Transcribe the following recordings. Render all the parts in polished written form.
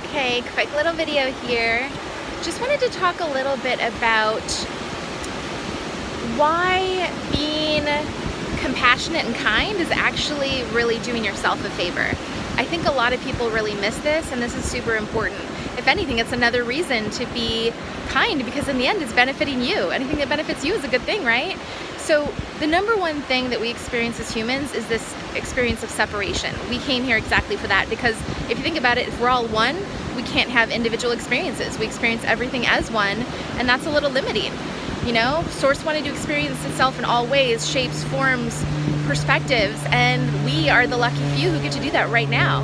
Okay, quick little video here. Just wanted to talk a little bit about why being compassionate and kind is actually really doing yourself a favor. I think a lot of people really miss this, and this is super important. If anything, it's another reason to be kind, because in the end it's benefiting you. Anything that benefits you is a good thing, right? So the number one thing that we experience as humans is this experience of separation. We came here exactly for that, because if you think about it, if we're all one, we can't have individual experiences. We experience everything as one, and that's a little limiting. You know, Source wanted to experience itself in all ways, shapes, forms, perspectives, and we are the lucky few who get to do that right now.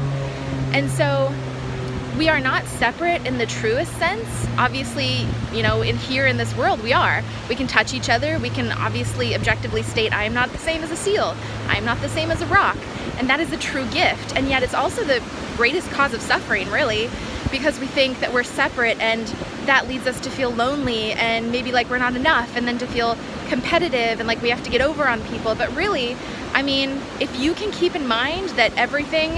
And so we are not separate in the truest sense. Obviously, you know, here in this world we are. We can touch each other. We can obviously objectively state, I am not the same as a seal. I am not the same as a rock. And that is a true gift. And yet it's also the greatest cause of suffering, really, because we think that we're separate, and that leads us to feel lonely and maybe like we're not enough, and then to feel competitive and like we have to get over on people. But really, I mean, if you can keep in mind that everything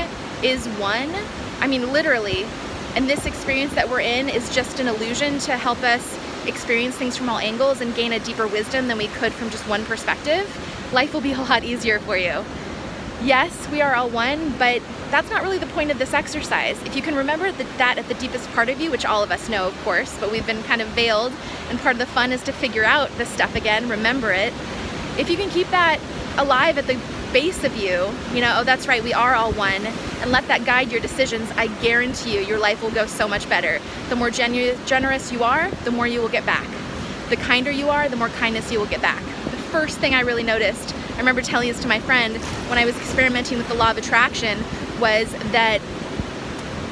is one, I mean, literally, and this experience that we're in is just an illusion to help us experience things from all angles and gain a deeper wisdom than we could from just one perspective, life will be a lot easier for you. Yes, we are all one, but that's not really the point of this exercise. If you can remember that at the deepest part of you, which all of us know, of course, but we've been kind of veiled, and part of the fun is to figure out this stuff again, remember it. If you can keep that alive at the base of you, you know, oh, that's right, we are all one, and let that guide your decisions, I guarantee you your life will go so much better. The more generous you are, the more you will get back. The kinder you are, the more kindness you will get back. The first thing I really noticed, I remember telling this to my friend when I was experimenting with the law of attraction, was that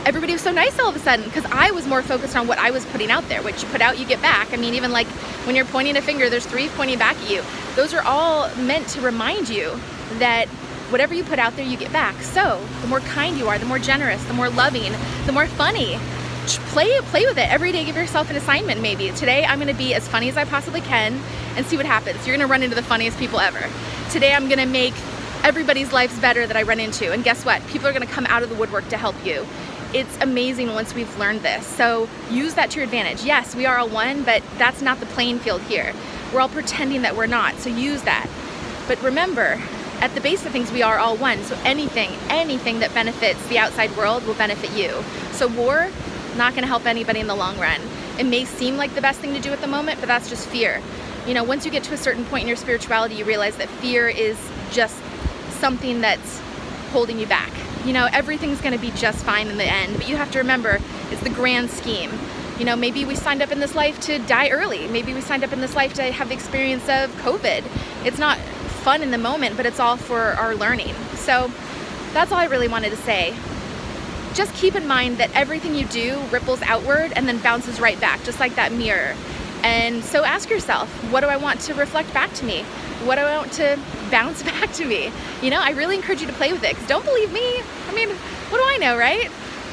everybody was so nice all of a sudden, because I was more focused on what I was putting out there. What you put out, you get back. I mean, even like when you're pointing a finger, there's three pointing back at you. Those are all meant to remind you that whatever you put out there, you get back. So the more kind you are, the more generous, the more loving, the more funny. Play with it every day. Give yourself an assignment. Maybe today I'm going to be as funny as I possibly can and see what happens. You're going to run into the funniest people ever. Today I'm going to make everybody's lives better that I run into, and guess what? People are going to come out of the woodwork to help you. It's amazing once we've learned this. So use that to your advantage. Yes, we are all one, but that's not the playing field here. We're all pretending that we're not, so use that. But remember, at the base of things, we are all one. So anything that benefits the outside world will benefit you. So war, not going to help anybody in the long run. It may seem like the best thing to do at the moment, but that's just fear. You know, once you get to a certain point in your spirituality, you realize that fear is just something that's holding you back. You know, everything's going to be just fine in the end, but you have to remember, it's the grand scheme. You know, maybe we signed up in this life to die early. Maybe we signed up in this life to have the experience of COVID. It's not fun in the moment, but it's all for our learning. So that's all I really wanted to say. Just keep in mind that everything you do ripples outward and then bounces right back, just like that mirror. And so ask yourself, what do I want to reflect back to me? What do I want to bounce back to me? You know, I really encourage you to play with it, because don't believe me. I mean, what do I know, right?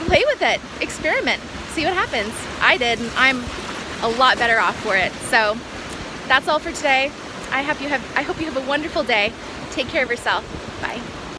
Play with it, experiment, see what happens. I did, and I'm a lot better off for it. So that's all for today. I hope you have a wonderful day. Take care of yourself. Bye.